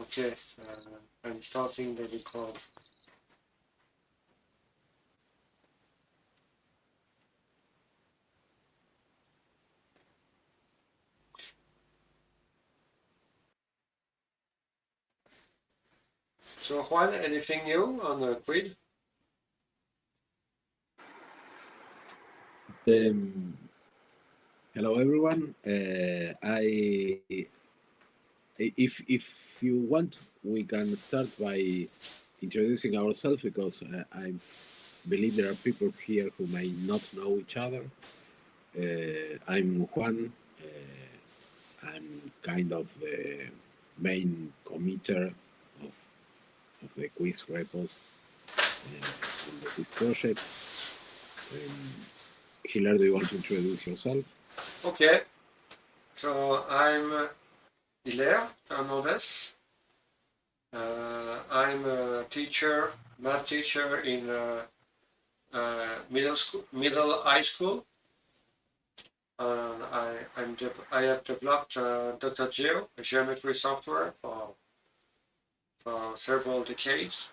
Okay, I'm starting the record. So Juan, anything new on the Quiz? Hello everyone. If you want, we can start by introducing ourselves because I believe there are people here who may not know each other. I'm Juan. I'm kind of the main committer of the quiz repos in the quiz project. Hilaire, do you want to introduce yourself? Okay, so I'm Hilaire Fernandez. I'm a teacher, math teacher in middle high school. I have developed Dr. Geo, a geometry software for several decades,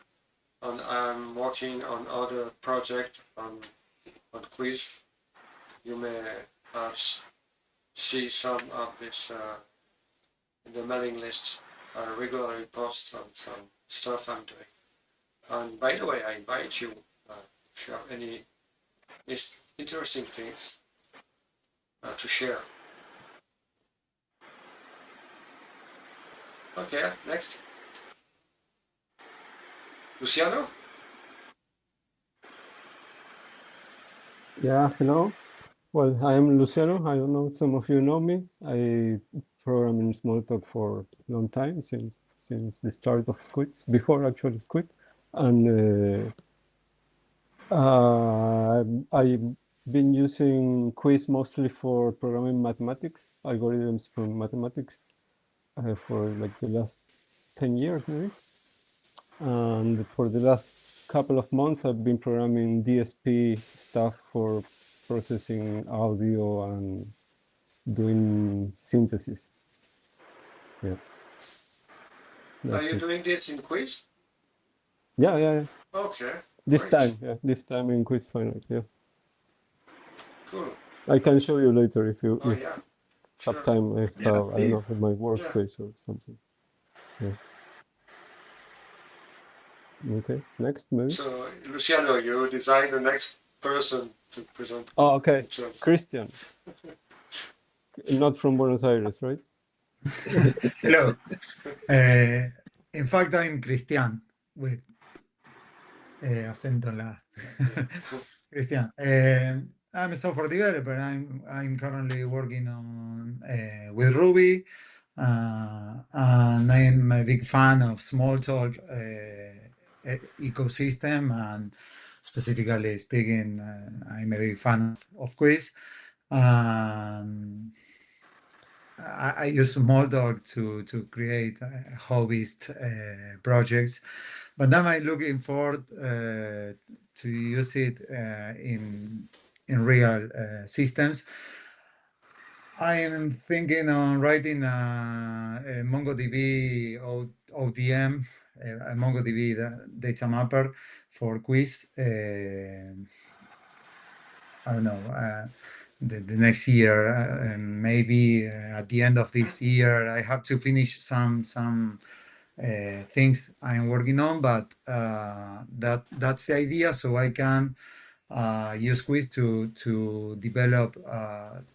and I'm working on other projects on quiz. You may see some of this in the mailing list. I regularly post on some stuff I'm doing. And by the way, I invite you if you have any interesting things to share. Okay, next. Luciano? Yeah, hello. Well, I am Luciano. I don't know if some of you know me. I program in Smalltalk for a long time, since the start of Squid, before actually Squid. And I've been using Quiz mostly for programming mathematics, algorithms from mathematics, for like the last 10 years maybe. And for the last couple of months, I've been programming DSP stuff for processing audio and doing synthesis. Yeah. Are you doing this in quiz? Yeah. Okay. This great. time in Quiz Finite, yeah. Cool. I can show you later if you yeah. have Sure. time. I have, Yeah, I don't know, in my workspace or something. Yeah. Okay, next maybe. So, Luciano, you design the next person to present. Oh, okay. himself. Christian. Not from Buenos Aires, right? Hello. In fact, I'm Christian with acento en la Christian. I'm a software developer. I'm currently working on with Ruby, and I'm a big fan of Smalltalk ecosystem, and specifically speaking, I'm a big fan of Quiz. I use Smalltalk to create hobbyist projects, but now I'm looking forward to use it in real systems. I am thinking on writing a MongoDB ODM, a MongoDB data mapper for Quiz. I don't know. The next year, maybe at the end of this year, I have to finish some things I'm working on, but that's the idea. So I can use Quiz to develop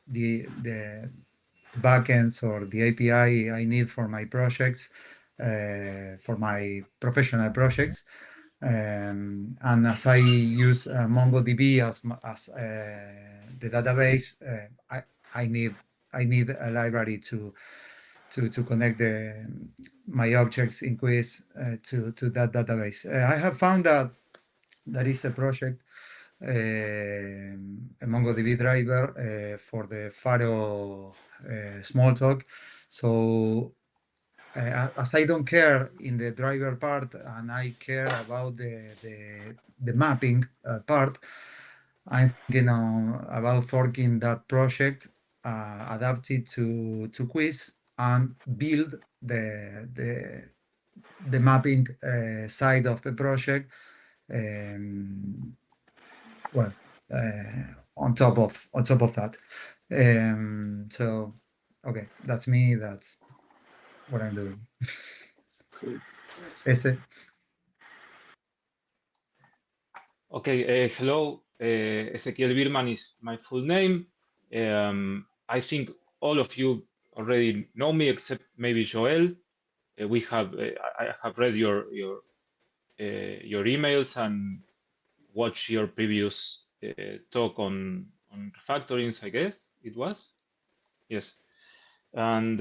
the backends or the API I need for my projects, for my professional projects. And as I use MongoDB as the database, I need a library to connect my objects in Quiz to that database. I have found that there is a project, a MongoDB driver for the Faro Smalltalk. So as I don't care in the driver part and I care about the mapping part, I'm thinking about forking that project, adapt it to Quiz, and build the the mapping side of the project. Well, on top of that. So okay, that's me. That's what I'm doing. Cool. Ese. Okay, hello. Ezequiel Birman is my full name. I think all of you already know me, except maybe Joel. I have read your emails and watched your previous talk on refactorings. I guess it was. Yes, and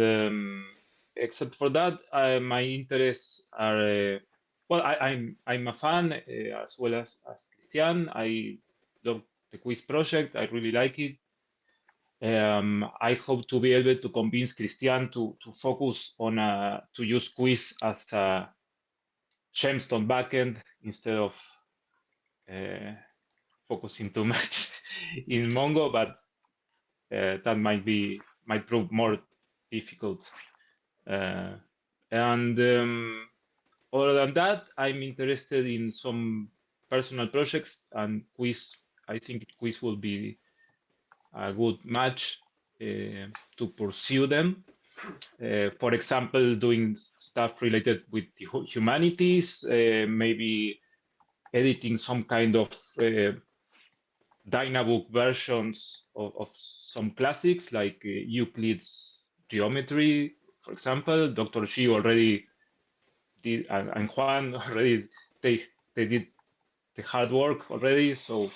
except for that, my interests are well. I'm a fan as well as Christian. I love the quiz project. I really like it. I hope to be able to convince Christian to focus on to use quiz as a gemstone backend instead of focusing too much in Mongo, but that might prove more difficult. And other than that, I'm interested in some personal projects, and quiz. I think quiz will be a good match to pursue them. For example, doing stuff related with the humanities, maybe editing some kind of Dynabook versions of some classics like Euclid's Geometry, for example. Dr. Xi already did, and Juan already, they did the hard work already. So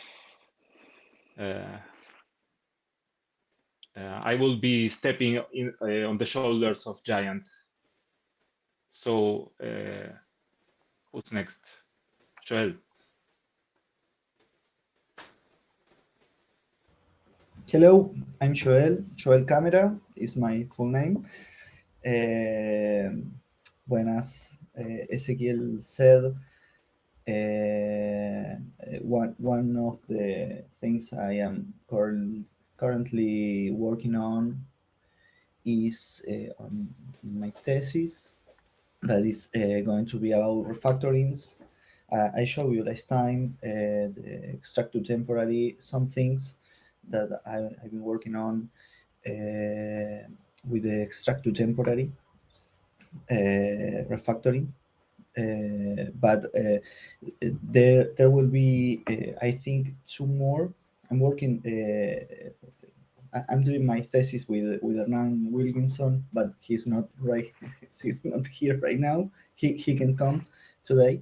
I will be stepping in on the shoulders of giants. So who's next? Joel. Hello, I'm Joel. Joel Camera is my full name. Buenas, Ezequiel said, one of the things I am currently working on is on my thesis that is going to be about refactorings. I showed you last time the extract to temporary, some things that I've been working on with the extract to temporary refactoring. But there will be, I think, two more. I'm working. I'm doing my thesis with Hernan Wilkinson, but he's not right. He's not here right now. He can come today.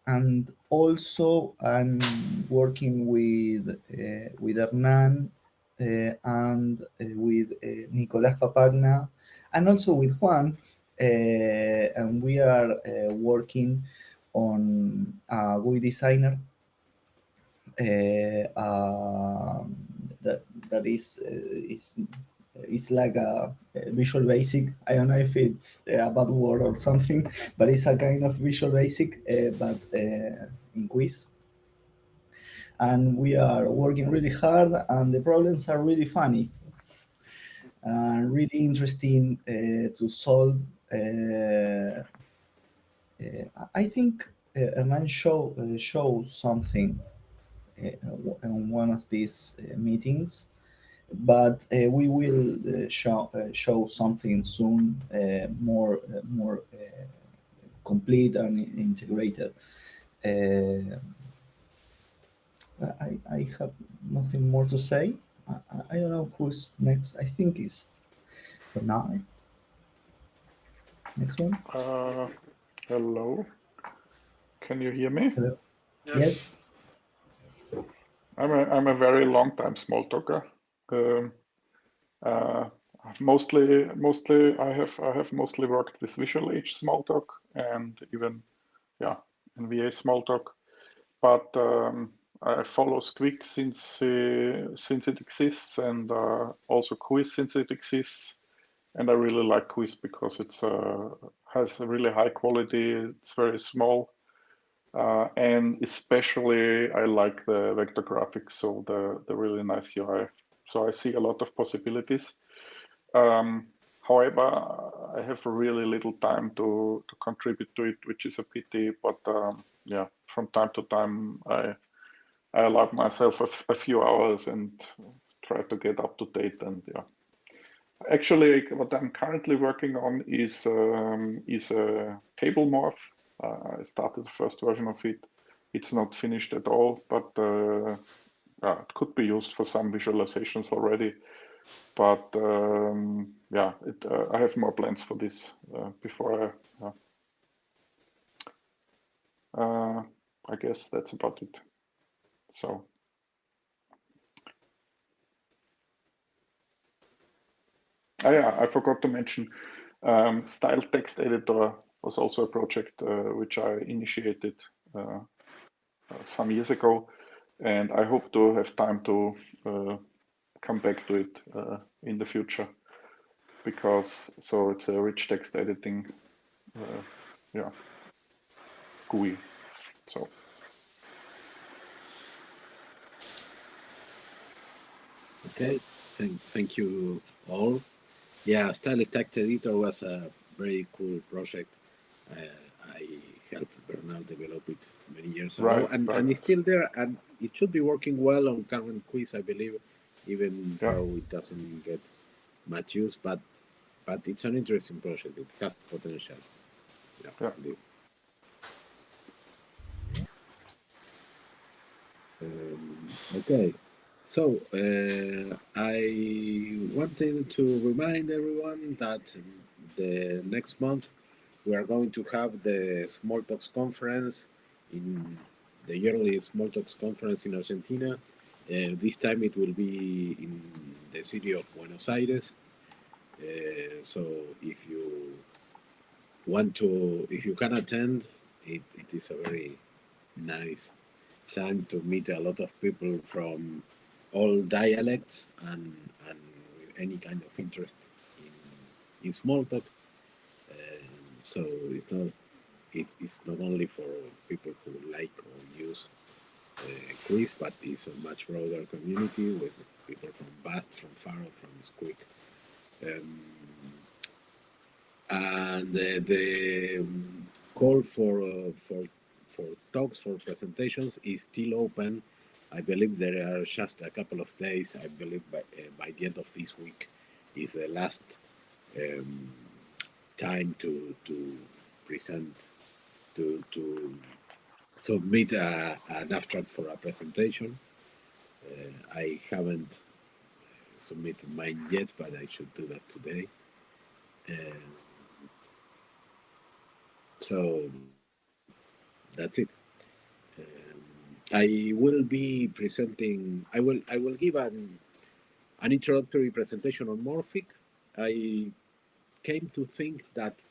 And also I'm working with Hernan and with Nicolas Papagna, and also with Juan, and we are working on a GUI designer that is like a Visual Basic. I don't know if it's a bad word or something, but it's a kind of Visual Basic, but in quiz. And we are working really hard, and the problems are really funny and really interesting to solve. I think Hernan showed something in one of these meetings, but we will show something soon, more complete and integrated. I have nothing more to say. I don't know who's next. I think it's Bernard. Next one. Hello. Can you hear me? Hello. Yes. Yes. I'm a very long time small talker. Mostly I have mostly worked with Visual Age Smalltalk and even NVA Smalltalk, but I follow Squeak since it exists, and also Quiz since it exists, and I really like Quiz because it's has a really high quality. It's very small. And especially I like the vector graphics, so the really nice UI. So I see a lot of possibilities. However, I have really little time to contribute to it, which is a pity. But yeah, from time to time, I allow myself a few hours and try to get up to date. And yeah, actually, what I'm currently working on is a table morph. I started the first version of it. It's not finished at all, but it could be used for some visualizations already. But yeah, I have more plans for this before I guess that's about it. So yeah, I forgot to mention Style Text Editor was also a project which I initiated some years ago, and I hope to have time to come back to it in the future, because so it's a rich text editing yeah, GUI. So Okay, thank you all. Yeah, Stylish Text Editor was a very cool project. I helped Bernard develop it many years ago, right, and it's still there, and it should be working well on current quiz, I believe, even yeah, though it doesn't get much use. But it's an interesting project. It has potential. Yeah, yeah. I believe. Okay, so I wanted to remind everyone that the next month we are going to have the Smalltalks conference in the yearly Smalltalks conference in Argentina. This time it will be in the city of Buenos Aires. So if you want to, if you can attend, it is a very nice time to meet a lot of people from all dialects and with any kind of interest in small talk. So it's not only for people who like or use quiz, but it's a much broader community with people from Bast, from Faro, from Squeak. And the call for talks, for presentations is still open. I believe there are just a couple of days. I believe by the end of this week is the last um, time to present, to submit an abstract for a presentation. I haven't submitted mine yet, but I should do that today. So that's it. I will be presenting. I will give an introductory presentation on Morphic. I came to think that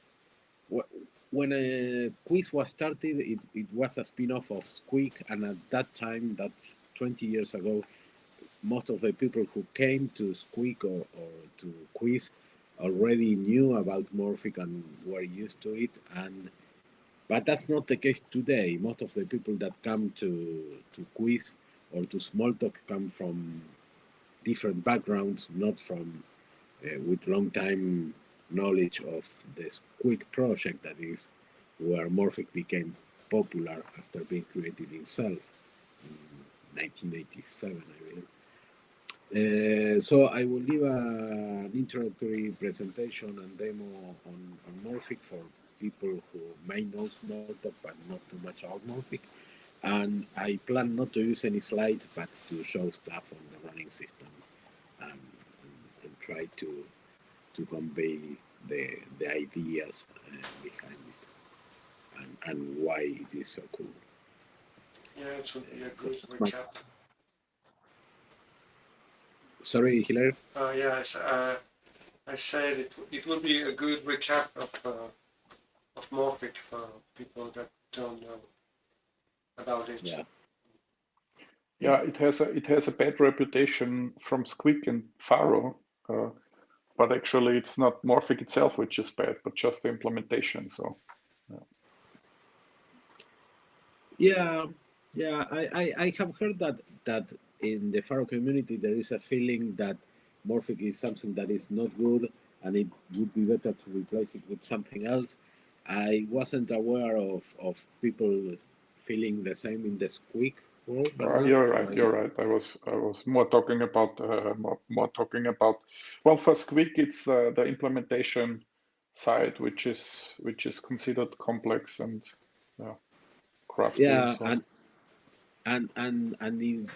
when a quiz was started, it was a spin-off of Squeak, and at that time, that's 20 years ago, most of the people who came to Squeak or to Quiz already knew about Morphic and were used to it, and but that's not the case today. Most of the people that come to Quiz or to Smalltalk come from different backgrounds, not from with long time knowledge of this quick project that is where Morphic became popular after being created itself in 1987, I believe. So I will give an introductory presentation and demo on Morphic for people who may know Smalltalk but not too much about Morphic. And I plan not to use any slides but to show stuff on the running system and try to convey the ideas behind it and why it is so cool. Yeah, it should be a So good that's my. recap. Sorry, Hilary? Yes, I said it will be a good recap of Morphic for people that don't know about it. Yeah. Yeah, it has a bad reputation from Squeak and Faro, but actually it's not Morphic itself which is bad, but just the implementation. So Yeah, I have heard that in the Faro community there is a feeling that Morphic is something that is not good, and it would be better to replace it with something else. I wasn't aware of people feeling the same in the Squeak world, Bernard. You're right. You're right. I was more talking about more talking about. Well, for Squeak, it's the implementation side, which is considered complex and crafty and Yeah, so on. and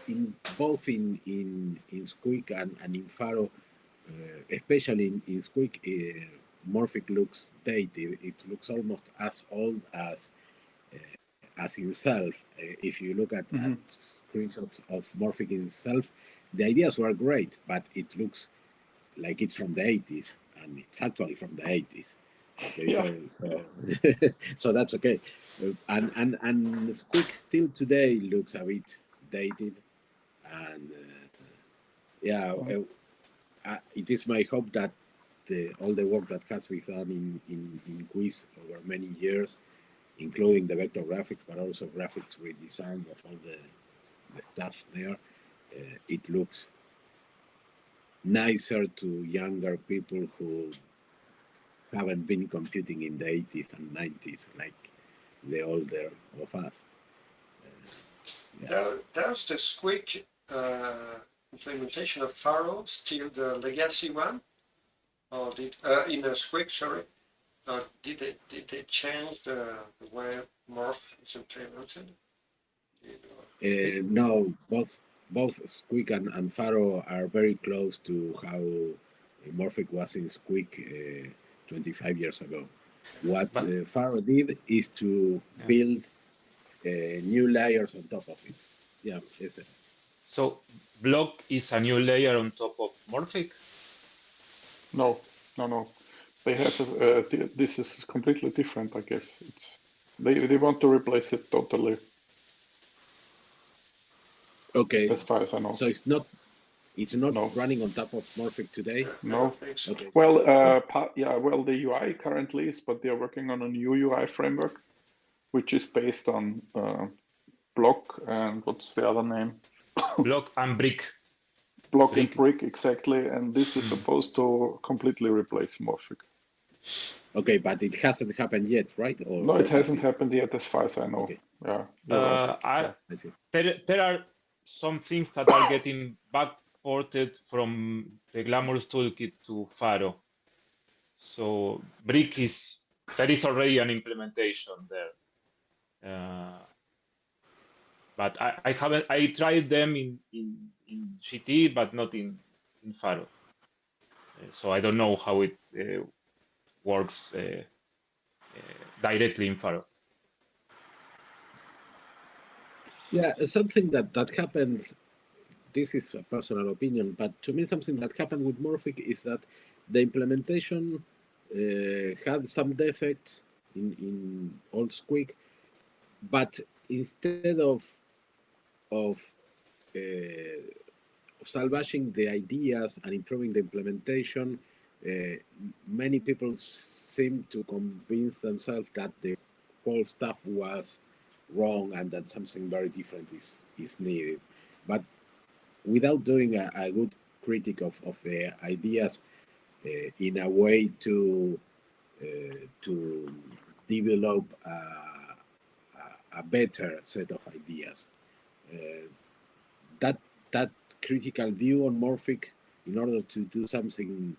in both in Squeak and in Faro, especially in Squeak, Morphic looks dated. It looks almost as old as itself. If you look at screenshots of Morphic itself, the ideas were great, but it looks like it's from the 80s, and it's actually from the 80s. Okay, Yeah. so that's okay. And Squeak still today looks a bit dated, and it is my hope that all the work that has been done in Quiz over many years, including the vector graphics, but also graphics redesign of all the stuff there, it looks nicer to younger people who haven't been computing in the 80s and 90s like the older of us. Does the Squeak implementation of Faro still the legacy one, or did in a Squeak? Sorry, did they change the way Morph is implemented? No, both Squeak and Faro are very close to how Morphic was in Squeak 25 years ago. What But Faro did is to build new layers on top of it. Yeah, yes. so block is a new layer on top of Morphic. No. They have this is completely different. I guess it's they want to replace it totally. Okay. As far as I know. So it's not No. running on top of Morphic today. No. So. Okay. Well, well, the UI currently is, but they're working on a new UI framework, which is based on Block and what's the other name? Block and Brick. Block and Brick, exactly. And this is supposed to completely replace Morphic. Okay, but it hasn't happened yet, right? Or no, it hasn't happened yet, as far as I know. Okay. Yeah, you're right. I see. There are some things that are getting backported from the Glamorous toolkit to Faro. So Brick there is already an implementation there. But I tried them in GT, but not in Faro. So I don't know how it works directly in Faro. Yeah, something that happens. This is a personal opinion, but to me, something that happened with Morphic is that the implementation had some defects in old Squeak, but instead of salvaging the ideas and improving the implementation, many people seem to convince themselves that the whole stuff was wrong and that something very different is needed. But without doing a good critique of the ideas in a way to develop a better set of ideas. That critical view on Morphic, in order to do something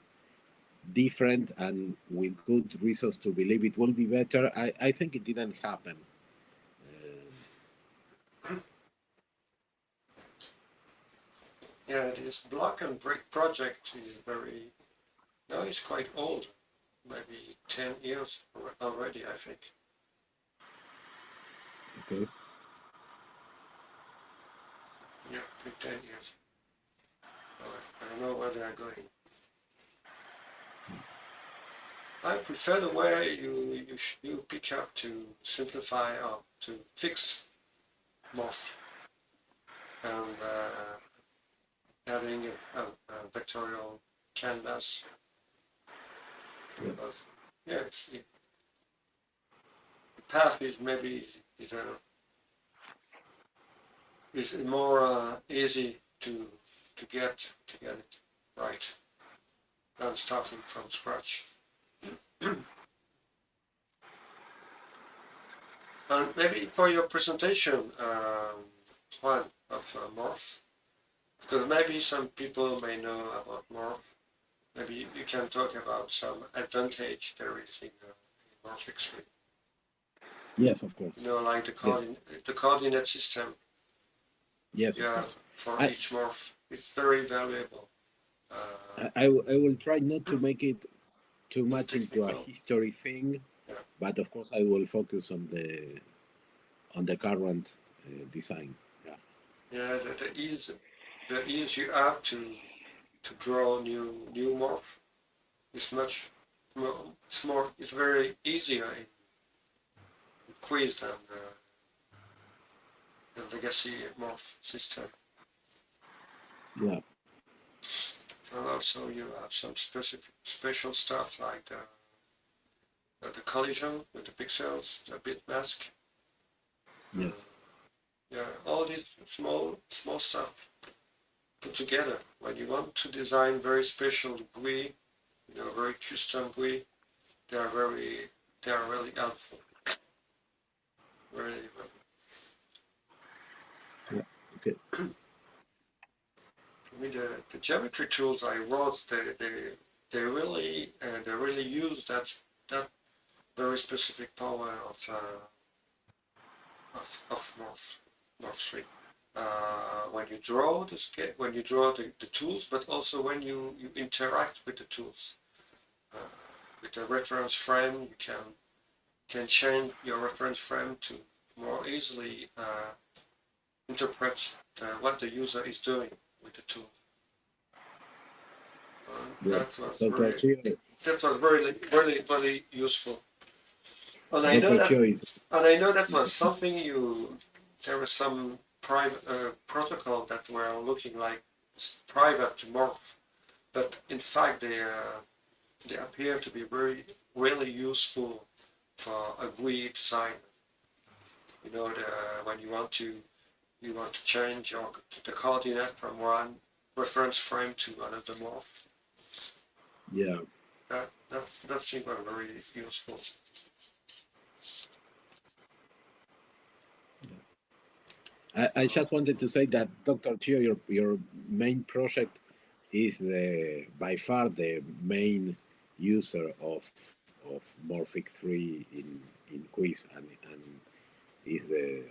different and with good reasons to believe it will be better, I think it didn't happen. Yeah, this Block and Brick project is it's quite old, maybe 10 years already, I think. Okay. Yeah, I think 10 years. I don't know where they are going. I prefer the way you pick up to simplify or to fix Morph and having a vectorial canvas. Yeah, the path is maybe is more easy to get it right. than starting from scratch. And maybe for your presentation, Juan, of Morph, because maybe some people may know about Morph. Maybe you can talk about some advantage there is in Morph X3. Yes, of course. You know, like the Yes, coordinate system yes, you of have course. for I, each morph. It's very valuable. I will try not to make it too Too much into a technical. history thing, Yeah, but of course I will focus on the current design. Yeah. yeah. The ease you have to draw new morph is much more. It's very easier in quiz than the legacy morph system. Yeah. And also you have some special stuff like the collision with the pixels, the bit mask. Yes. Yeah, all these small stuff put together. When you want to design very special GUI, very custom GUI, they are really helpful. Really, Yeah. Okay. for me, the geometry tools I wrote, they really use that very specific power of Morph 3. When you draw the tools, but also when you interact with the tools. With the reference frame, you can change your reference frame to more easily interpret what the user is doing with the tool. Yes. Dr. Chio, That was really useful. And I know Dr. that Chio is was something there was some private protocol that were looking like private to Morph, but in fact they appear to be really useful for a GUI design. When you want to change the coordinate from one reference frame to another morph. yeah. That thing was very useful. I just wanted to say that Dr. Chio, your main project is by far the main user of Morphic 3 in Quiz and is the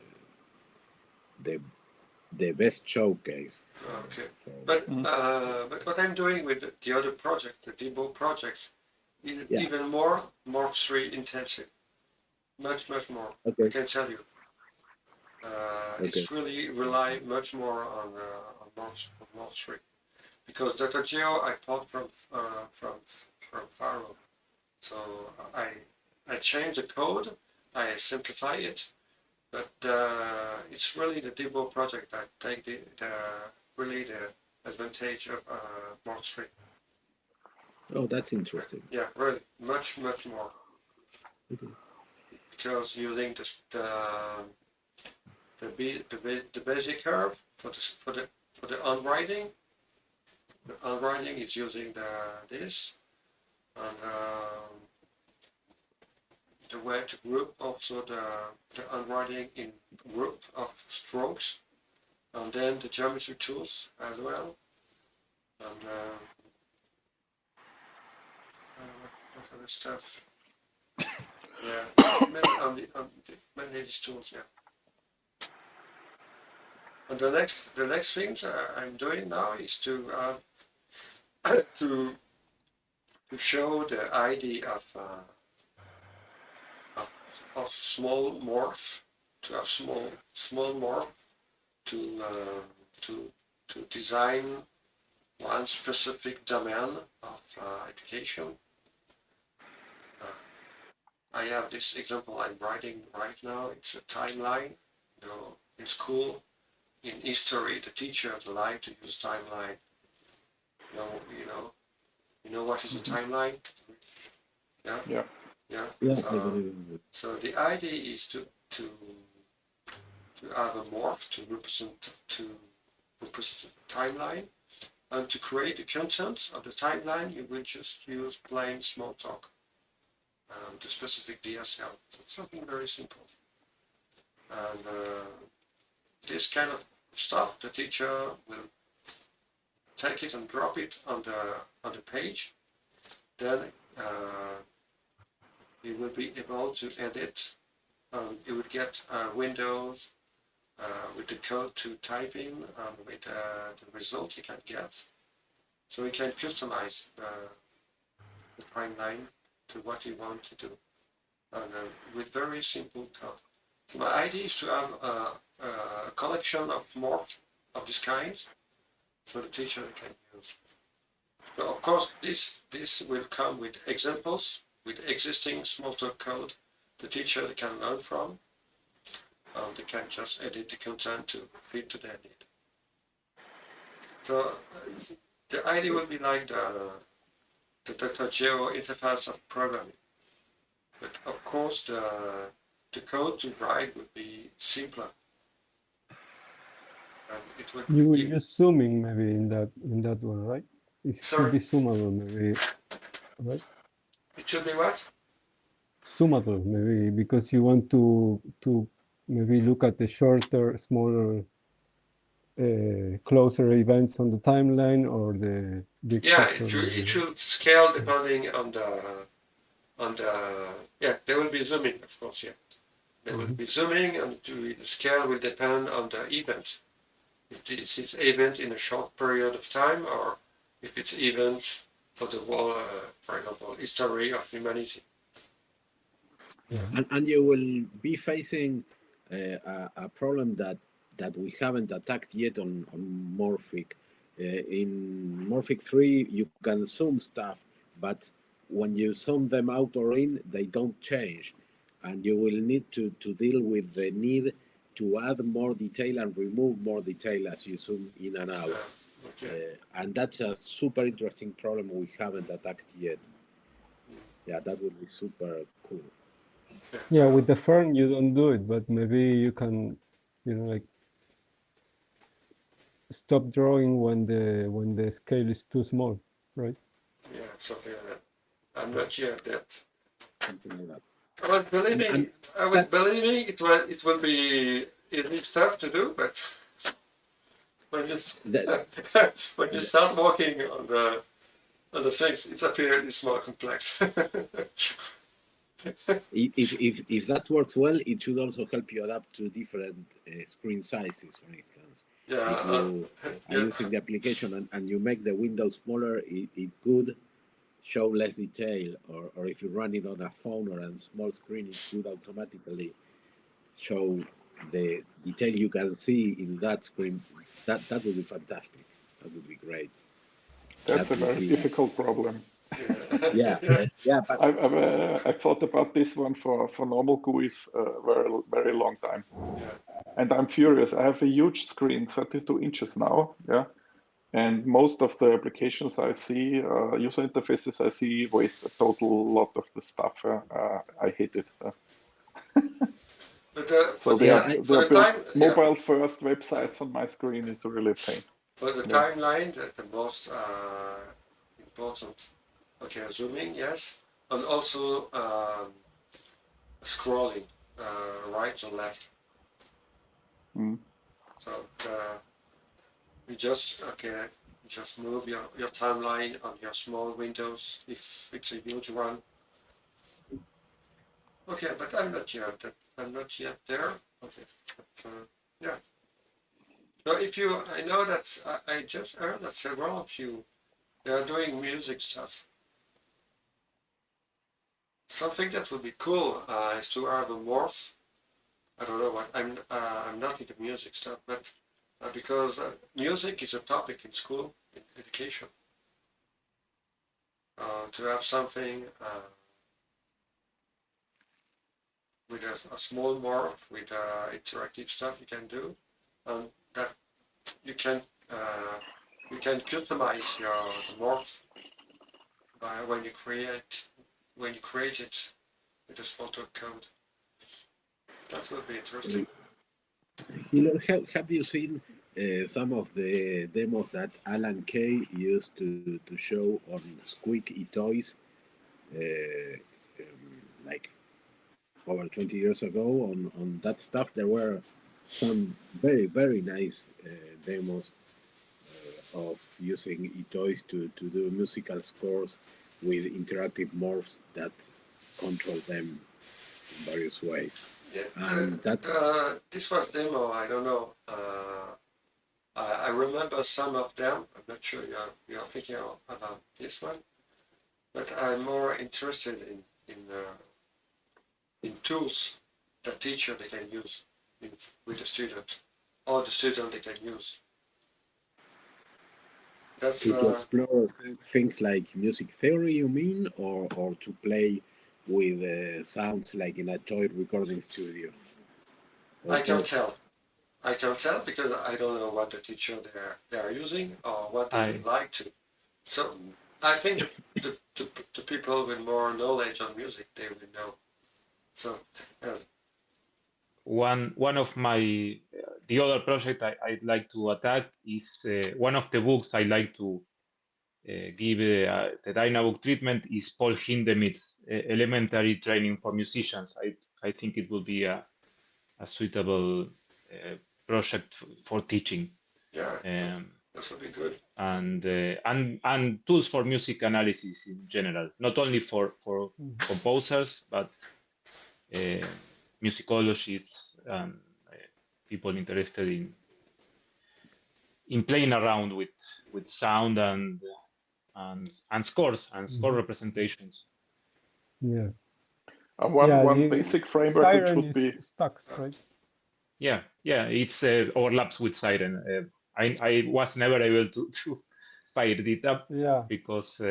the best showcase. Okay, For, but what I'm doing with the other project, the Debo projects, is yeah. even more Morph 3 intensive, much more. I Okay. can tell you, Okay. it's really rely much more on Morph 3 because Data Geo I bought from Faro, so I change the code, I simplify it, but it's really the Debo project that take really the advantage of Morph 3. Oh, that's interesting. Yeah, really, much more. Okay. Because using the basic curve for the unwriting, the unwriting is using this, and the way to group also the unwriting in group of strokes, and then the geometry tools as well, and what other stuff? Yeah, mainly these tools. Yeah. And the next things I'm doing now is to show the idea of small morph, to have small morph to to to design one specific domain of education. I have this example I'm writing right now. It's a timeline. In school, in history, the teachers like to use timeline. You know, you know, you know what is a timeline? Yeah, Yeah. yeah. Yeah, I So, believe it. so the idea is to have a morph to represent timeline, And to create the content of the timeline, you will just use plain Smalltalk, the specific DSL. So it's something very simple. And this kind of stuff, the teacher will take it and drop it on the page. Then you will be able to edit. You would get windows with the code to type in and with the result you can get. So you can customize the timeline to what you want to do, and with very simple code. So my idea is to have a collection of morphs of this kind, so the teacher can use. So of course, this will come with examples, with existing Smalltalk code the teacher can learn from. They can just edit the content to fit to their need. So the idea will be like the Dr. Geo interface of programming. But of course, the code to write would be simpler. And it would You will be, use zooming maybe in that one, right? It should be zoomable maybe, right? it should be what? Zoomable maybe, because you want to maybe look at the shorter, smaller, closer events on the timeline, or the big Yeah, picture. it should scale depending on the yeah, there will be zooming, of course, yeah. There will be zooming, and the scale will depend on the event. If this is event in a short period of time, or if it's event for the whole, for example, history of humanity. Yeah. And you will be facing a problem that we haven't attacked yet on Morphic. In Morphic 3, you can zoom stuff, but when you zoom them out or in, they don't change. And you will need to deal with the need to add more detail and remove more detail as you zoom in and out. Okay. And that's a super interesting problem we haven't attacked yet. Yeah, that would be super cool. Yeah, with the fern you don't do it, but maybe you can, like stop drawing when the scale is too small, right? Yeah, something like that. I'm not sure of that. Something like that. I was believing it will be easy stuff to do, but when you when you start working on the things, it appears it's more complex. If that works well, it should also help you adapt to different screen sizes, for instance. Yeah, If you are using the application and you make the window smaller, it could show less detail. Or if you run it on a phone or a small screen, it could automatically show the detail you can see in that screen. That would be fantastic. That would be great. That's That a would very be, difficult problem. yeah, yeah. But I've thought about this one for normal GUIs very very long time, and I'm furious. I have a huge screen, 32 inches now, yeah, and most of the applications I see, user interfaces I see, waste a total lot of the stuff. I hate it. But So for the time, mobile first websites on my screen is really a pain. for the timeline, the most important. Okay, zooming, yes, and also scrolling, right and left. Mm. So you just move your timeline on your small windows if it's a huge one. Okay, but I'm not yet there. Okay, but yeah. So I know that I just heard that several of you they are doing music stuff. Something that would be cool is to have a morph. I don't know what I'm not into music stuff, but because music is a topic in school, in education. To have something with a small morph with interactive stuff you can do, and that you can customize the morph by when you create it with a Smalltalk code. That would be interesting. Hiller, have you seen some of the demos that Alan Kay used to show on Squeak eToys, like over 20 years ago on that stuff. There were some very nice demos of using eToys to do musical scores with interactive morphs that control them in various ways. Yeah, And that this was demo. I don't know. I remember some of them. I'm not sure you're thinking about this one, but I'm more interested in tools that teacher they can use with the student, or the student they can use. That's to explore things like music theory, you mean, or to play with sounds like in a toy recording studio? Or I can both? tell. I can tell because I don't know what the teacher they are using or what they would like to. So I think the people with more knowledge on music they will know. So one of my the other project I'd like to attack is one of the books I like to give the Dynabook treatment is Paul Hindemith, Elementary Training for Musicians. I think it will be a suitable project for teaching. yeah, that would be good. And tools for music analysis in general, not only for composers, but musicologists and people interested in playing around with sound and scores and score representations. Yeah. One basic framework which Siren would is be stuck, right? Yeah, it's overlaps with Siren. I was never able to fire it up because.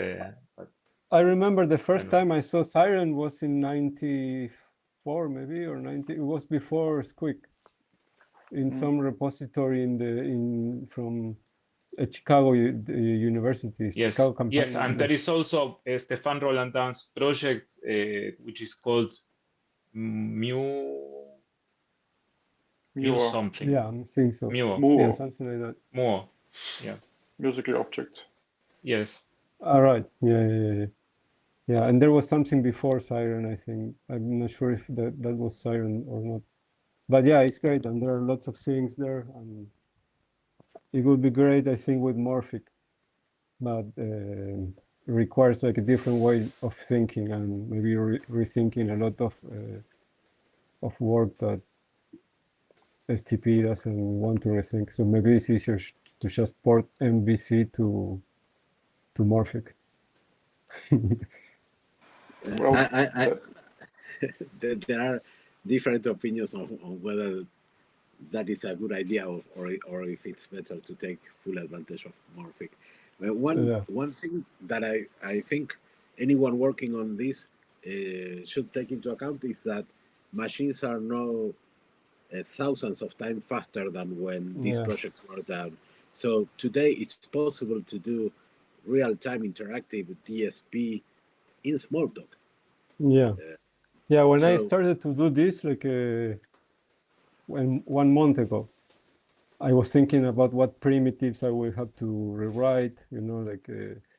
But I remember the first time I saw Siren was in '94, maybe, or 90. It was before Squeak, in some repository from Chicago University. Yes, Chicago campaign. yes, and there is also a Stefan Rolandin's project, which is called Mu something. Yeah, I think so. Mu. Yeah, something like that. Mu. Yeah. Musical object. Yes. All right. Yeah, and there was something before Siren, I think. I'm not sure if that was Siren or not. But yeah, it's great, and there are lots of things there, and it would be great, I think, with Morphic, but it requires like a different way of thinking and maybe rethinking a lot of work that STP doesn't want to rethink. So maybe it's easier to just port MVC to Morphic. There are different opinions on whether that is a good idea or if it's better to take full advantage of Morphic. One thing that I think anyone working on this should take into account is that machines are now thousands of times faster than when these projects were done. So today it's possible to do real-time interactive DSP in Smalltalk. Yeah, when I started to do this, like 1 month ago, I was thinking about what primitives I will have to rewrite. Like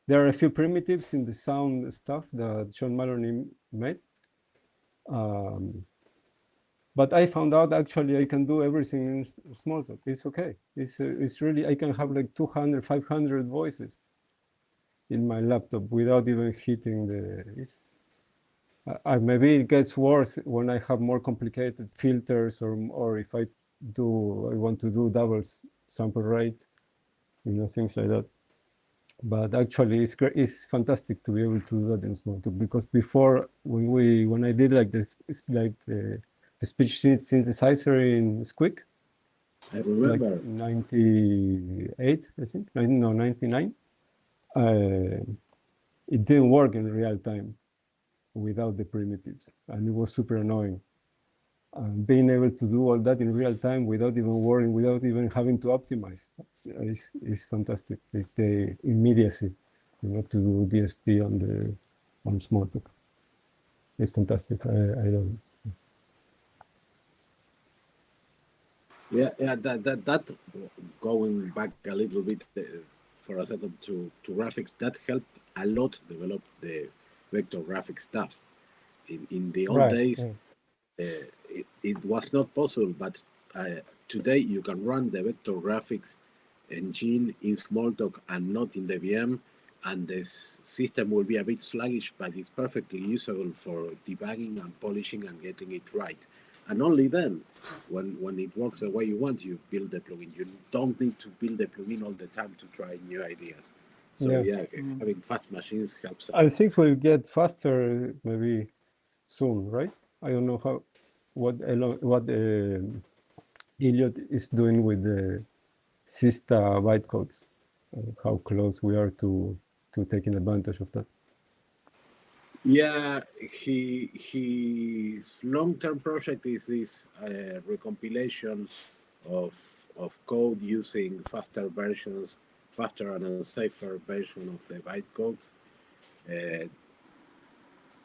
there are a few primitives in the sound stuff that Sean Maloney made. But I found out actually I can do everything in Smalltalk. It's okay. It's really, I can have like 200, 500 voices in my laptop without even hitting maybe it gets worse when I have more complicated filters or if I want to do double sample rate, things like that. But actually, it's great. It's fantastic to be able to do that in Smalltalk, because before when I did like this, it's like the speech synthesizer in Squeak. I remember. Like 98, I think. No, 99. It didn't work in real time without the primitives, and it was super annoying. Being able to do all that in real time without even worrying, without even having to optimize, is fantastic. It's the immediacy, to do DSP on Smalltalk. It's fantastic. I love it. Yeah. That going back a little bit for a second to graphics, that helped a lot develop the vector graphics stuff. In the old Right. days, Yeah. it was not possible, but today you can run the vector graphics engine in Smalltalk and not in the VM, and the system will be a bit sluggish, but it's perfectly usable for debugging and polishing and getting it right. And only then, when it works the way you want, you build the plugin. You don't need to build the plugin all the time to try new ideas. So Yeah. yeah, having fast machines helps a I lot. think we'll get faster maybe soon, right? I don't know what Elliot is doing with the Sista bytecodes, how close we are to taking advantage of that. Yeah, his long-term project is this recompilation of code using faster versions, faster and safer version of the bytecodes. Uh,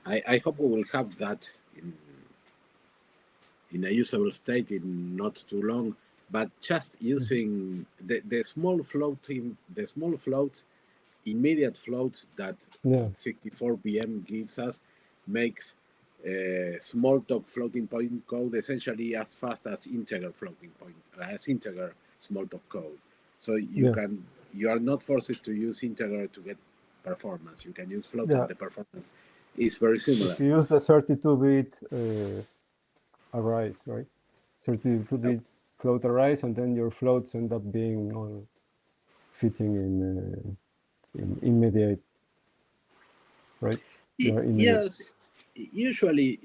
I hope we will have that in a usable state in not too long. But just using the small floating, the small floats, immediate floats that Yeah. 64 BM gives us makes small talk floating point code essentially as fast as integer floating point, as integer small talk code. So Yeah. you are not forced to use integer to get performance. You can use float Yeah. and the performance is very If similar. you use the 32-bit arrays, right? 32-bit float arrays, and then your floats end up being all fitting in immediate, right? They are immediate. Yes, usually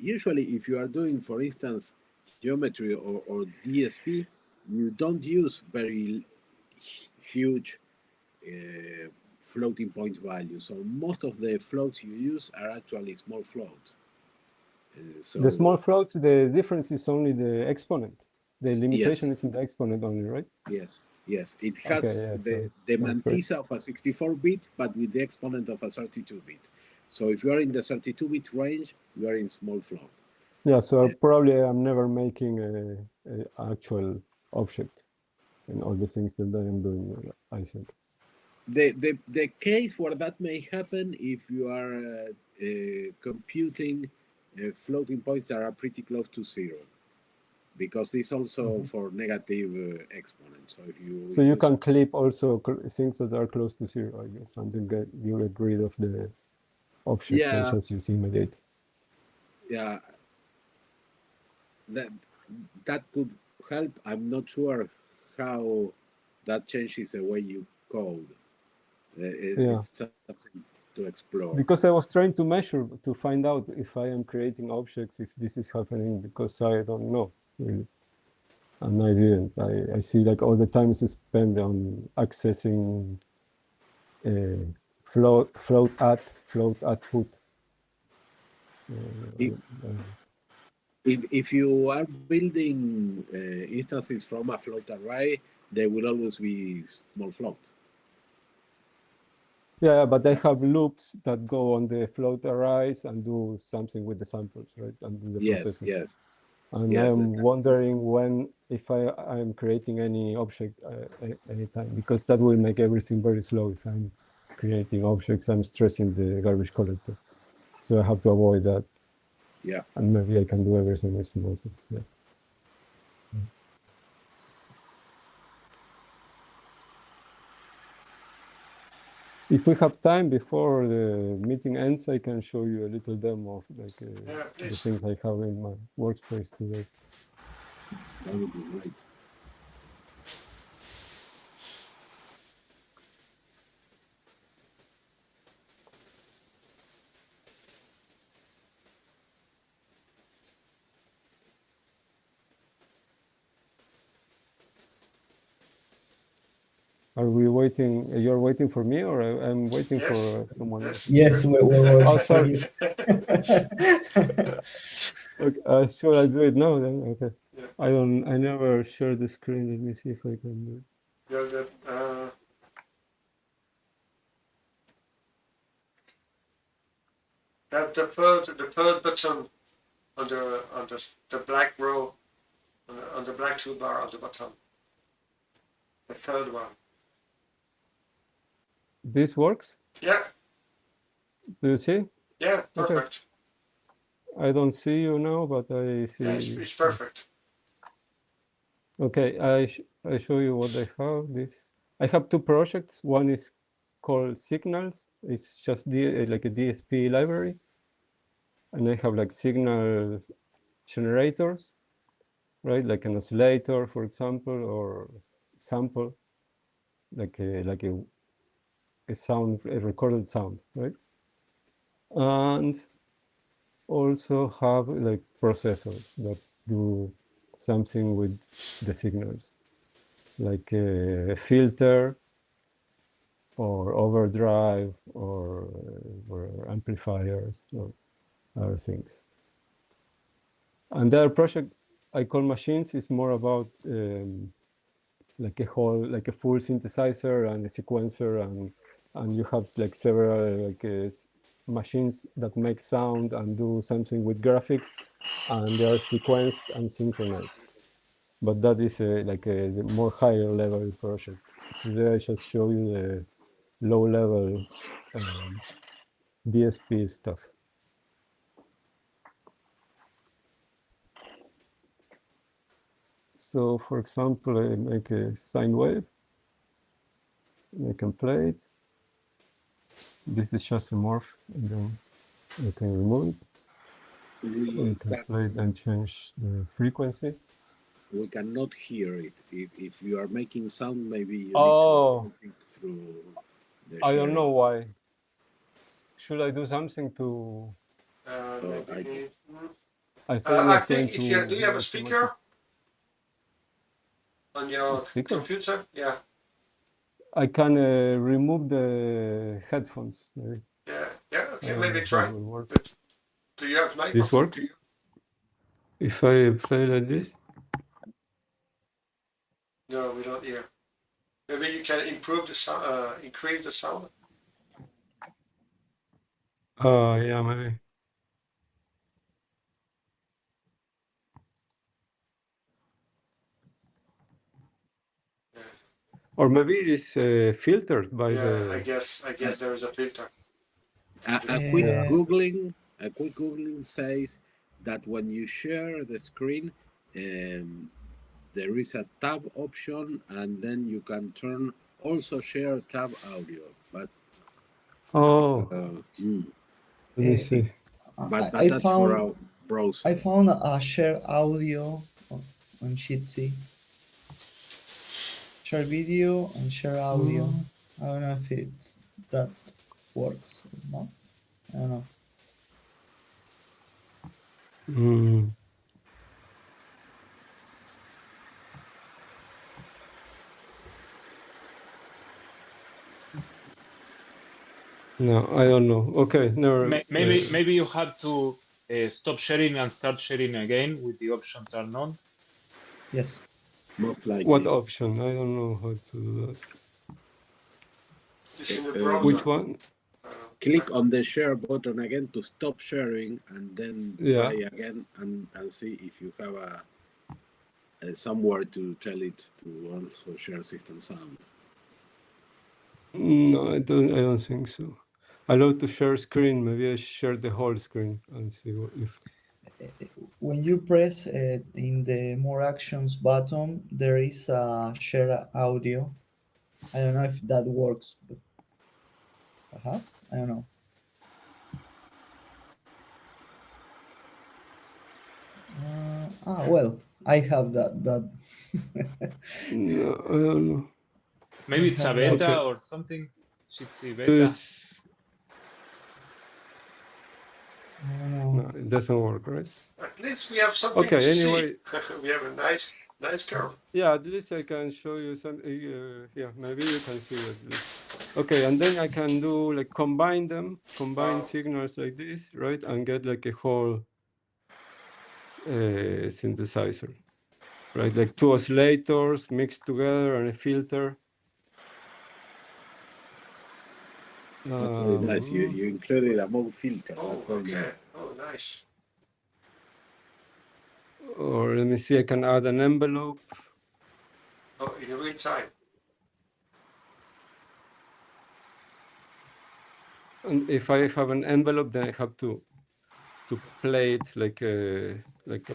if you are doing, for instance, geometry or DSP, you don't use very huge uh, floating point values. So most of the floats you use are actually small floats. The small So floats, the difference is only the exponent. The limitation yes, is in the exponent only, right? yes, it Okay, has yeah, so the that's great. mantissa of a 64-bit, but with the exponent of a 32-bit. So if you are in the 32-bit range, you are in small float. Yeah, so Uh, probably I'm never making a actual object in all the things that I am doing, I think. the case where that may happen if you are computing floating points that are pretty close to zero, because it's also for negative exponents. So if you So you use can clip also things that are close to zero, I guess, and then you get rid of the objects and yeah just use immediate. yeah that that could help. I'm not sure how that changes the way you code. Yeah, It's something to explore. because I was trying to measure to find out if I am creating objects, if this is happening, because I don't know really. And I didn't. I see like all the time is spent on accessing float at put. if, if you are building instances from a float array, they will always be small float. Yeah, but they have loops that go on the float arrays and do something with the samples, right? And do the Yes, processing. yes, And yes. I'm wondering when, if I'm creating any object anytime, because that will make everything very slow. If I'm creating objects, I'm stressing the garbage collector. So I have to avoid that. Yeah. And maybe I can do everything with smoothly. Yeah. If we have time before the meeting ends, I can show you a little demo of like Yeah, the please. things I have in my workspace today. That would be great. Are we waiting? You're waiting for me, or I'm waiting Yes. for someone else? Yes. Yes, we're Oh, working for sorry. you. Okay, should I do it now then? Okay. Yeah. I never share the screen. Let me see if I can do it. Yeah, the third button on the black row on the black toolbar at the bottom. The third one. This works? Yeah. Do you see? Yeah, perfect. Okay. I don't see you now, but I see. Yeah, it's perfect. Okay, I show you what I have. I have two projects. One is called Signals. It's just like a DSP library, and I have like signal generators, right? Like an oscillator, for example, or sample, like a sound, a recorded sound, right? And also have like processors that do something with the signals, like a filter or overdrive or amplifiers or other things. And the other project I call Machines is more about like a full synthesizer and a sequencer, and you have like several machines that make sound and do something with graphics, and they are sequenced and synchronized. But that is like a more higher level project. Today I just show you the low level DSP stuff. So for example, I make a sine wave, and I can play it. This is just a morph, and then I can remove it. We can play it and change the frequency. We cannot hear it. If you are making sound, maybe you need to put it through the I don't know sharing. why. Should I do something to? Maybe. I thought it was going think to. if you do you have a speaker on your computer? Yeah. I can remove the headphones. Maybe. Yeah. Okay, maybe try. Do you have microphone? This works? If I play like this? No, we don't hear. Maybe you can improve the sound, increase the sound. Yeah, maybe. Or maybe it is filtered by the. I guess there is a filter. A quick googling says that when you share the screen, there is a tab option, and then you can turn also share tab audio. But let me see. But that's for our browser. I found a share audio on Jitsi. Share video and share audio. I don't know if that works or not. I don't know. No, I don't know. Okay, never. Maybe you have to stop sharing and start sharing again with the option turned on. Yes. Most likely. What option? I don't know how to do that. It's in the browser. Which one? Click on the share button again to stop sharing, and then try again and see if you have a somewhere to tell it to also share system sound. No, I don't think so. I love to share screen. Maybe I share the whole screen and see if. When you press in the more actions button, there is a share audio. I don't know if that works, but perhaps, I don't know. Well, I have that. No, I don't know. Maybe it's a beta or something. Jitsi beta. No, it doesn't work, right? At least we have something to anyway. see. We have a nice curve. Yeah, at least I can show you some. Yeah, maybe you can see at least. Okay, and then I can do like combine signals like this, right, and get like a whole synthesizer, right? Like two oscillators mixed together and a filter. That's very nice. You included a mode filter. That's very nice. Oh, nice. Or let me see, I can add an envelope. Oh, in real time. And if I have an envelope, then I have to play it like a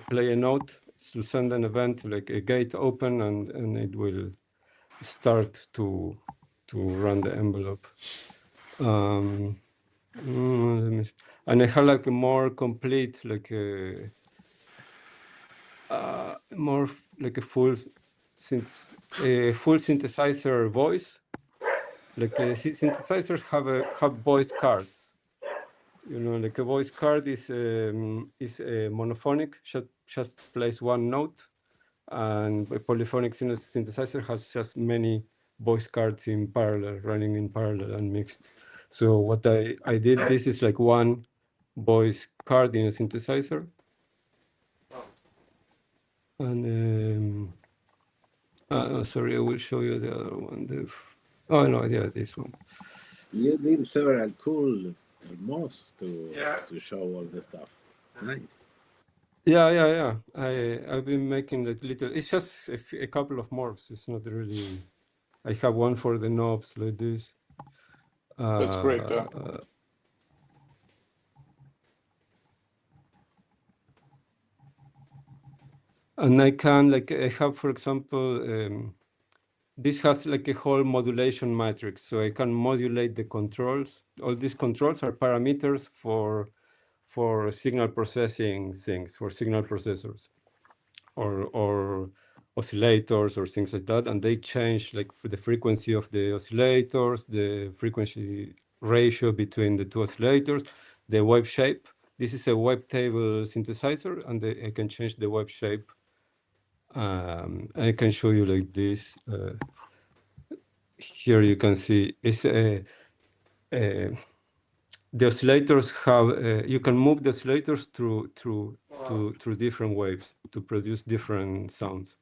play a note to send an event, like a gate open, and it will start to run the envelope. Let me see. And I have like a more complete, like a more like a full synthesizer voice. Like synthesizers have voice cards. You know, like a voice card is monophonic, just plays one note, and a polyphonic synthesizer has just many voice cards in parallel, running in parallel and mixed. So what I did, this is like one voice card in a synthesizer. And sorry, I will show you the other one. Oh no, yeah, this one. You did several cool morphs Yeah. to show all the stuff. Nice. Yeah. I've been making like little. It's just a couple of morphs. It's not really. I have one for the knobs like this. That's great. Yeah. And I can like I have, for example, this has like a whole modulation matrix, so I can modulate the controls. All these controls are parameters for signal processing things, for signal processors, or oscillators or things like that, and they change like for the frequency of the oscillators, the frequency ratio between the two oscillators, the wave shape. This is a wavetable synthesizer, and I can change the wave shape. I can show you like this. Here you can see it's the oscillators have you can move the oscillators through different waves to produce different sounds.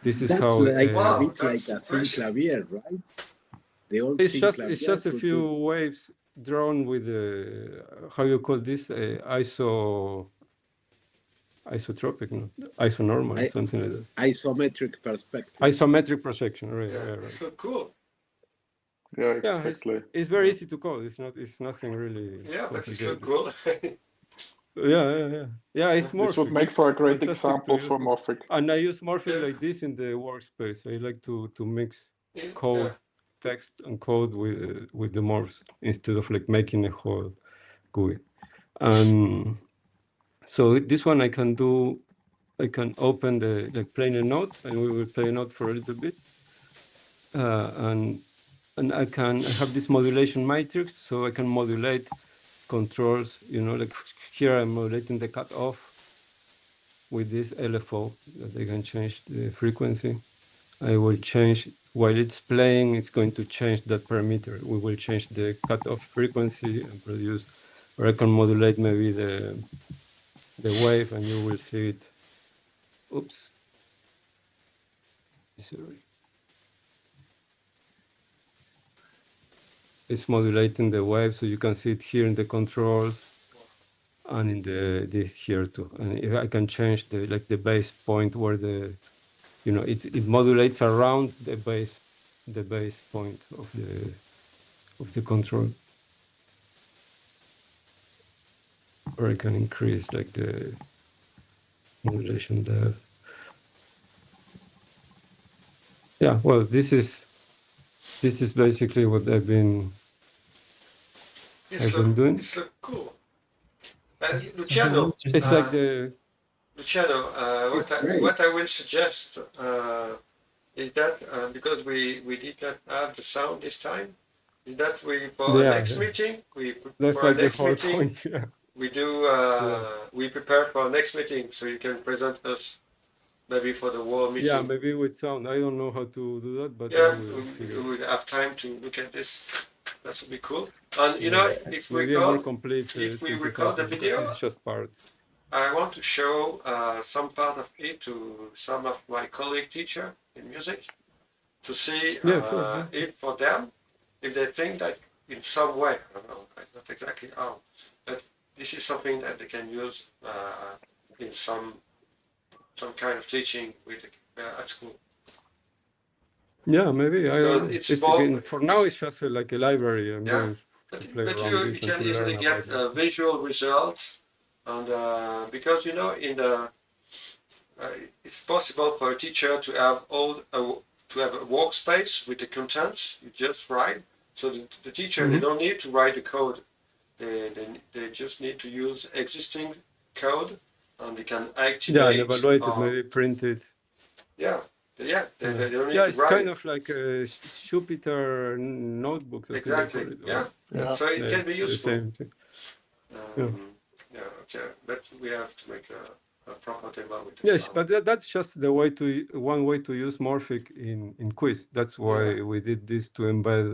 This is That's how like a bit That's like a synclavier, right? The old it's synclavier. just a few waves drawn with how you call this isotropic, no? Isonormal, something like that. Isometric perspective. Isometric projection, right? It's so cool. Yeah, exactly. It's very easy to code. It's nothing really. Yeah, but it's so complicated. cool. Yeah. It's Morphic. This would make for a great example for Morphic. And I use Morphic like this in the workspace. I like to mix code, text, and code with the morphs instead of like making a whole GUI. So this one I can do. I can open the playing a note, and we will play a note for a little bit. And I have this modulation matrix, so I can modulate controls. You know, like here I'm modulating the cutoff with this LFO that I can change the frequency. I will change while it's playing. It's going to change that parameter. We will change the cutoff frequency and produce, or I can modulate maybe the wave, and you will see it. Oops. Sorry. It's modulating the wave, so you can see it here in the controls and in the here too. And if I can change the base point where it modulates around the base point of the control. Or I can increase like the modulation there. Yeah, well, this is basically what I've been doing. It's so cool. Luciano, It's like the Luciano. What I will suggest is that because we did not have the sound this time, is that we for our next meeting we do we prepare for our next meeting, so you can present us maybe for the wall meeting. Yeah, maybe with sound. I don't know how to do that, but yeah, we will have time to look at this. That would be cool. And if we record the video, it's just parts. I want to show some part of it to some of my colleague teacher in music to see if for them, if they think that in some way, I don't know, not exactly how, but this is something that they can use in some some kind of teaching with at school. Yeah, maybe. I don't know. It's It's small. again for now. It's just like a library. I'm Yeah, going to play but around you this and can to easily learn get about it. visual results, and because you know in the it's possible for a teacher to have to have a workspace with the contents you just write. So the teacher they don't need to write the code. They just need to use existing code, and they can activate. Yeah, and evaluate it, maybe print it. Yeah, they don't need Yeah, to it's write. kind of like Jupyter notebooks. I Exactly. think they Yeah. call it. So it can be The useful. same thing. Yeah. Okay. But we have to make a proper demo with the Yes, sound. but that's just the way to one way to use Morphic in Quiz. That's why we did this to embed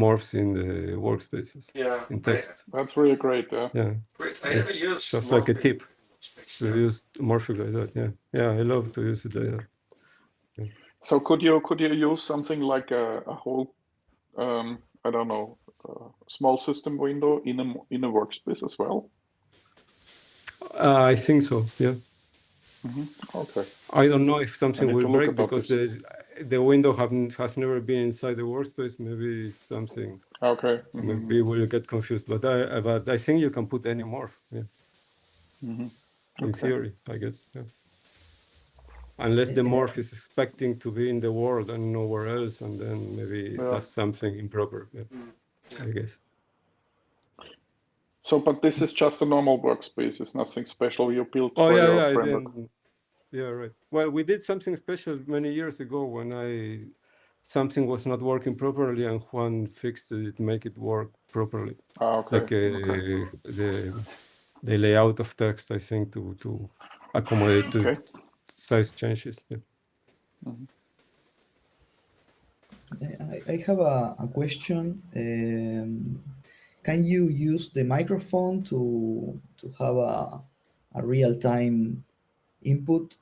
morphs in the workspaces. Yeah. In text. That's really great. Yeah. Great. I never It's used just like a Morph tip space, to use Morphic like that. Yeah. I love to use it like that. Yeah. So could you use something like a whole I don't know small system window in a workspace as well? I think so. Yeah. Okay. I don't know if I something need will to look break about because this. the window has never been inside the workspace. Maybe something. Okay. Maybe we'll get confused. But I think you can put any morph. Yeah. In theory, I guess. Yeah. Unless the morph is expecting to be in the world and nowhere else, and then maybe that's something improper. Yeah. I guess. So, but this is just a normal workspace. It's nothing special you built Oh for yeah, your yeah. framework. Yeah, right. Well, we did something special many years ago when something was not working properly, and Juan fixed it, make it work properly. Okay. Like the layout of text, I think, to accommodate to size changes. Yeah. I have a question. Can you use the microphone to have a real time input?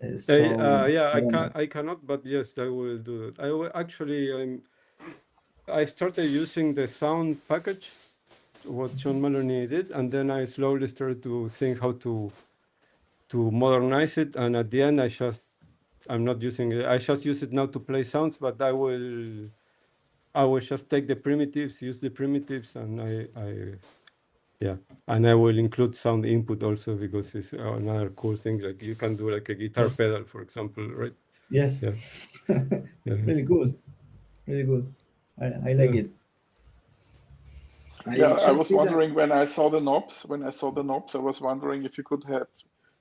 I cannot, but yes, I will do that. I started using the sound package, what John Maloney did, and then I slowly started to think how to modernize it. And at the end, I'm not using it. I just use it now to play sounds, but I will just take the primitives, use the primitives, and and I will include sound input also because it's another cool thing. Like you can do like a guitar pedal, for example, right? Yes. Yeah. Really cool. Really good. I like it. I was wondering when I saw the knobs, I was wondering if you could have,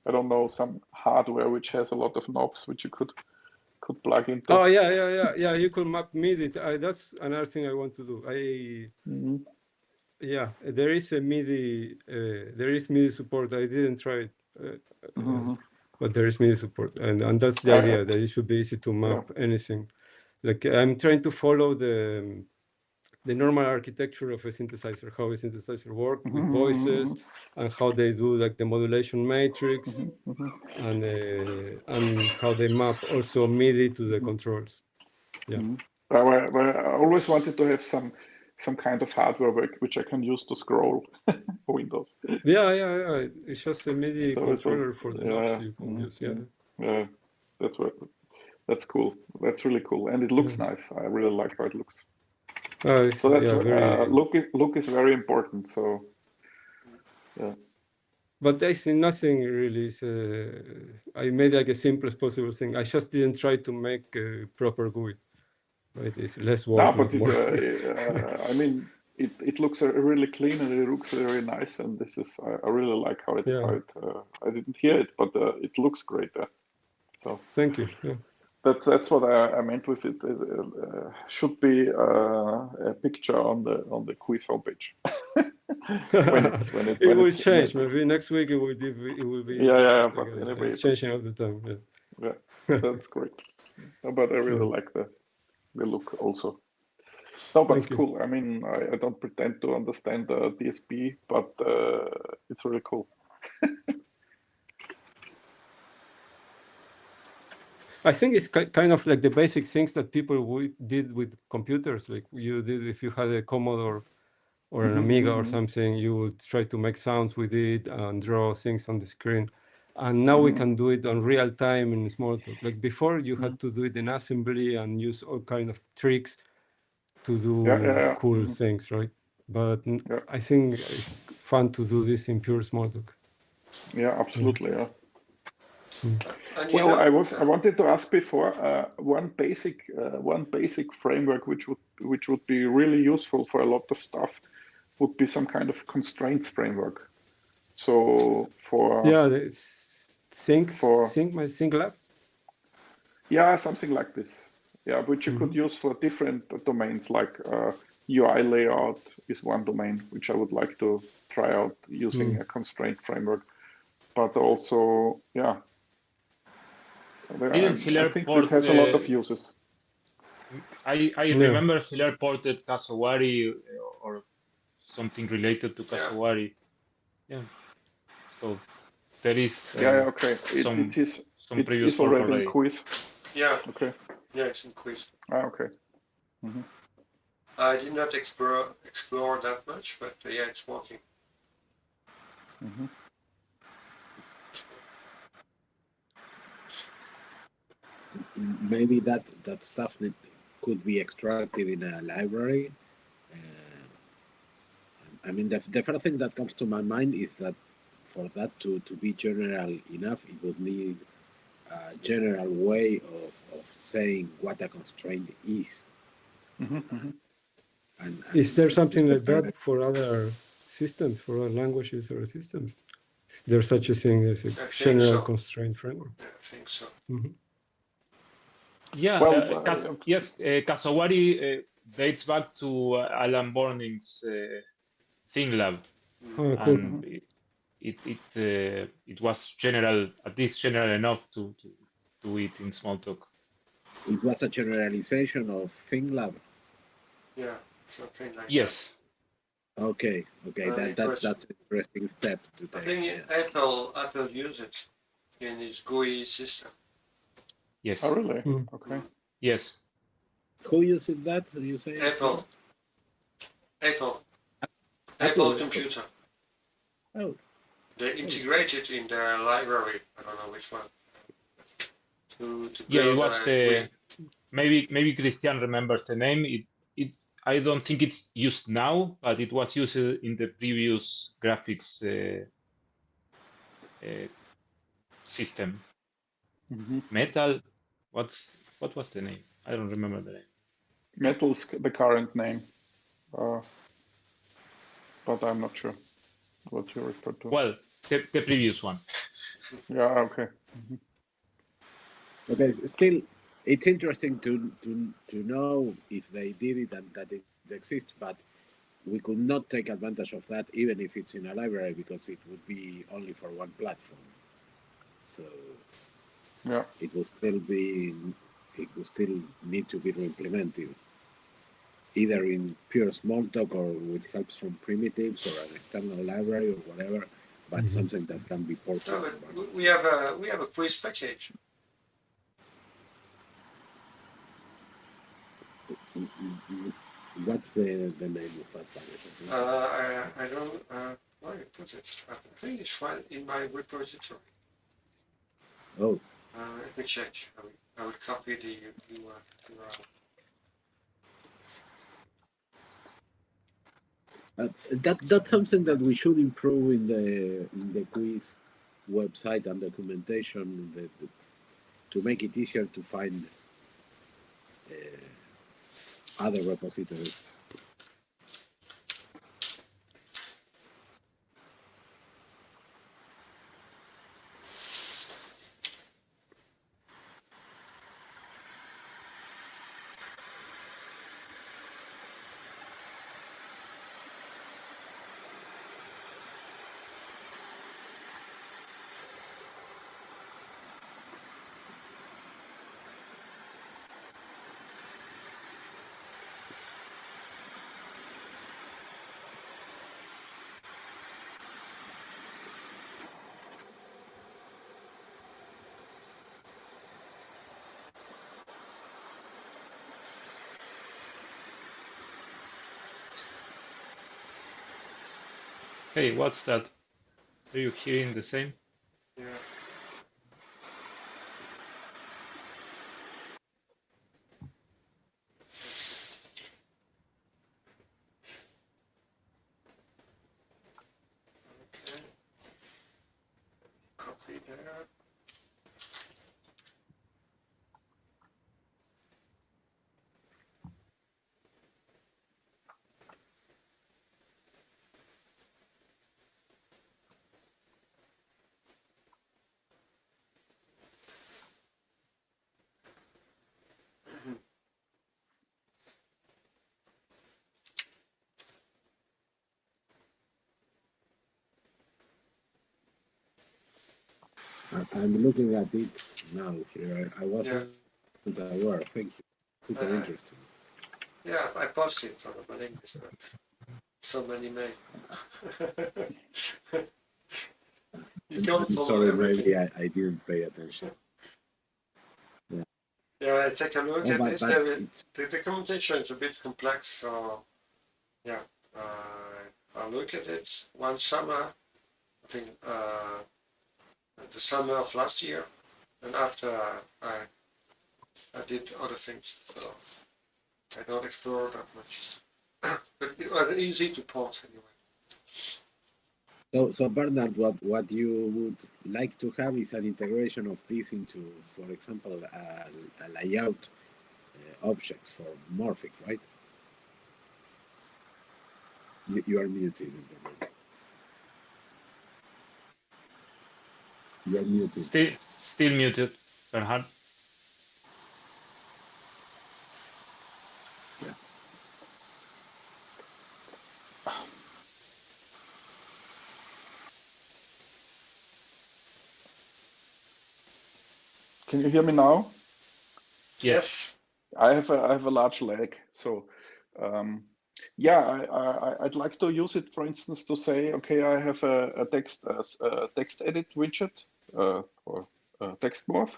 I don't know, some hardware which has a lot of knobs which you could plug into. Oh yeah. You could map MIDI. That's another thing I want to do. Yeah, there is a MIDI. There is MIDI support. I didn't try it, but there is MIDI support, and that's the idea. That it should be easy to map anything. Like I'm trying to follow the normal architecture of a synthesizer, how a synthesizer works with voices, and how they do like the modulation matrix, and how they map also MIDI to the controls. Yeah. I always wanted to have some kind of hardware which I can use to scroll windows. Yeah. It's just a MIDI controller for the knobs you can use. Yeah, that's cool. That's really cool, and it looks nice. I really like how it looks. So that's look is very important. So yeah. But I think nothing really is. I made like a simplest possible thing. I just didn't try to make a proper GUI. Right, it's less work. No, but I mean, it looks really clean and it looks very nice. And this is I really like how it. I didn't hear it, but it looks great. So thank you. Yeah. That's what I meant with it. Should be a picture on the quiz homepage. It will change. Maybe next week it will be. Yeah. But anyway, it's changing all the time. Yeah, that's great. But I really like the look also. No, but it's cool. I mean, I don't pretend to understand DSP, but it's really cool. I think it's kind of like the basic things that people did with computers. Like you did if you had a Commodore or an Amiga or something, you would try to make sounds with it and draw things on the screen. And now we can do it on real time in Smalltalk. Like before, you had to do it in assembly and use all kind of tricks to do cool things, right? But I think it's fun to do this in pure Smalltalk. Yeah, absolutely. Yeah. And Well, I wanted to ask before one basic framework which would be really useful for a lot of stuff would be some kind of constraints framework. So for Sync Lab. Yeah, something like this. Yeah, which you could use for different domains, like UI layout is one domain which I would like to try out using a constraint framework. But also, yeah, Didn't I Hilaire think it port? has a lot of uses. I remember Hilaire ported Kasowari or something related to Kasowari. Yeah. So there is Okay. some It previous is work already in already. Quiz. Yeah. Okay. Yeah, it's in Quiz. Okay. I did not explore that much, but yeah, it's working. Maybe that stuff could be extracted in a library. I mean, the first thing that comes to my mind is that for that to be general enough, it would need a general way of saying what a constraint is. And is there something like that for other systems, for other languages or systems? Is there such a thing as a general constraint framework? Yeah, I think so. Yeah, well, yes, Kasowari dates back to Alan Borning's Thing Lab. Oh, cool. And it was general, at least general enough to do it in Smalltalk. It was a generalization of ThingLab. Yeah, something like yes. that. Okay, that's an interesting step to take. I think Apple used it in its GUI system. Yes. Oh, really? Okay. Yes. Who uses that? You say Apple Computer. Oh. They integrate it in their library. I don't know which one. To yeah, build it was the maybe Christian remembers the name. It I don't think it's used now, but it was used in the previous graphics system. Metal. What was the name? I don't remember the name. Metal's the current name, but I'm not sure what you refer to. Well, the previous one. Yeah. Okay. Okay. Still, it's interesting to know if they did it and that it exists, but we could not take advantage of that even if it's in a library because it would be only for one platform. So yeah, it would still need to be implemented either in pure Smalltalk or with helps from primitives or an external library or whatever, but something that can be ported. No, but we have a quiz package. What's the name of that package? I don't where you put it. I think it's fine in my repository. Oh. Let me check. I will copy the URL. That's something that we should improve in the quiz website and documentation to make it easier to find other repositories. Hey, what's that? Are you hearing the same? Yeah. there. I'm looking at it now here. I Yeah, wasn't aware. Thank you. Super I, interesting. yeah, I posted it on the mailing list, but so many mail. You can't I'm follow sorry, everything. maybe I didn't pay attention. Yeah. Yeah, take a look Oh, at this. but it's The documentation is a bit complex, so yeah, I'll look at it one summer. I think the summer of last year, and after I did other things, so I don't explore that much. But it was easy to port anyway. so Bernard, what you would like to have is an integration of this into, for example, a layout object for Morphic, right? You are muted, Bernard. You are muted. Still muted, Bernhard. Yeah. Can you hear me now? Yes. I have a large lag, so yeah, I'd like to use it, for instance, to say, okay, I have a text edit widget or text morph,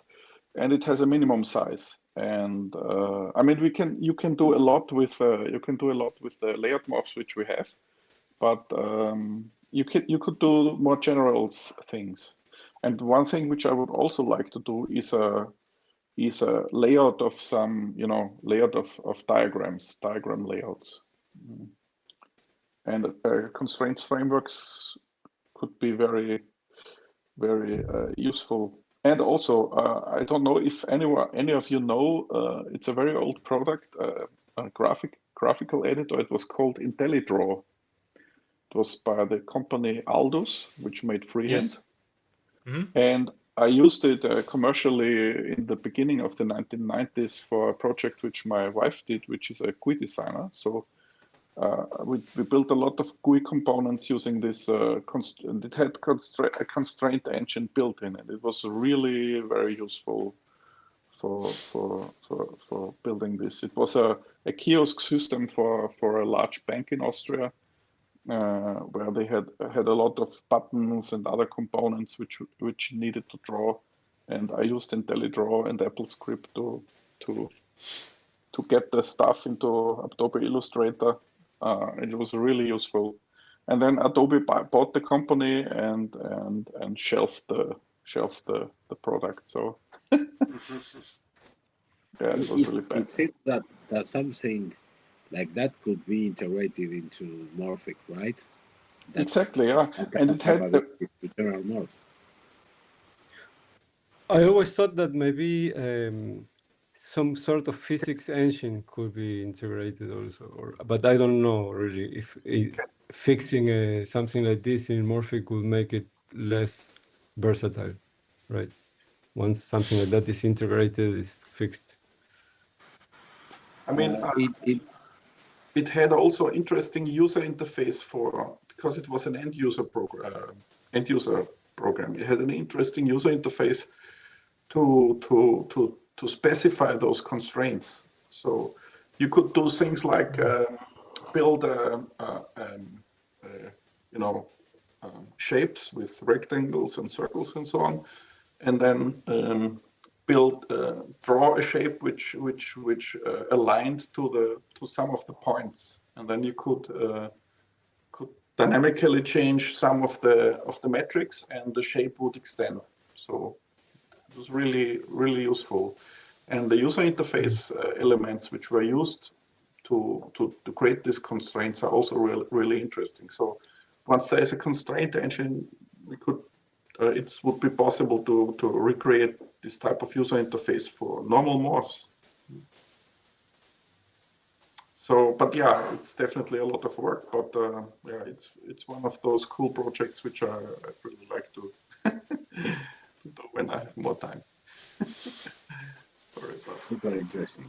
and it has a minimum size. And I mean, you can do a lot with the layout morphs which we have, but you could do more general things. And one thing which I would also like to do is a layout of some, layout of diagram layouts. And constraints frameworks could be very, very useful. And also, I don't know if any of you know, it's a very old product, a graphical editor. It was called IntelliDraw. It was by the company Aldus, which made freehand. Yes. Mm-hmm. And I used it commercially in the beginning of the 1990s for a project which my wife did, which is a GUI designer. So we built a lot of GUI components using this. It had a constraint engine built in it. It was really very useful for building this. It was a kiosk system for a large bank in Austria. Where they had a lot of buttons and other components which needed to draw, and I used IntelliDraw and AppleScript to get the stuff into Adobe Illustrator. It was really useful, and then Adobe bought the company and shelved the product. So yeah, it was really bad. It seems that something like that could be integrated into Morphic, right? That Exactly, yeah, and it had capability to general morphs. I always thought that maybe some sort of physics engine could be integrated also, but I don't know really if fixing something like this in Morphic would make it less versatile, right? Once something like that is integrated, is fixed. I mean, it had also interesting user interface because it was an end user program. It had an interesting user interface to specify those constraints. So you could do things like build shapes with rectangles and circles and so on, and then draw a shape which aligned to some of the points, and then you could dynamically change some of the metrics, and the shape would extend. So it was really, really useful. And the user interface elements which were used to create these constraints are also really, really interesting. So once there is a constraint engine, we could it would be possible to recreate this type of user interface for normal morphs. So, but yeah, it's definitely a lot of work. But yeah, it's one of those cool projects which I'd really like to to do when I have more time. Sorry about that. Super interesting.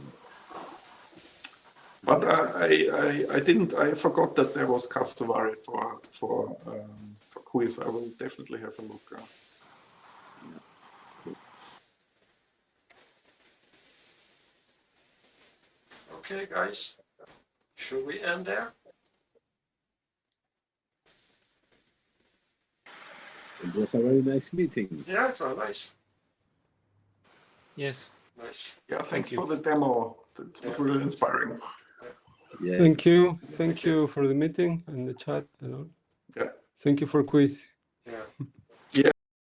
But I forgot that there was Cassowary for Quiz. I will definitely have a look. Okay, guys, should we end there? It was a very nice meeting. Yeah, it was nice. Yes. Nice. Yeah, thanks you. for the demo. It was really inspiring. Yes. Thank you. Thank Thank you. you for the meeting and the chat and all. Yeah. Thank you for quiz. Yeah.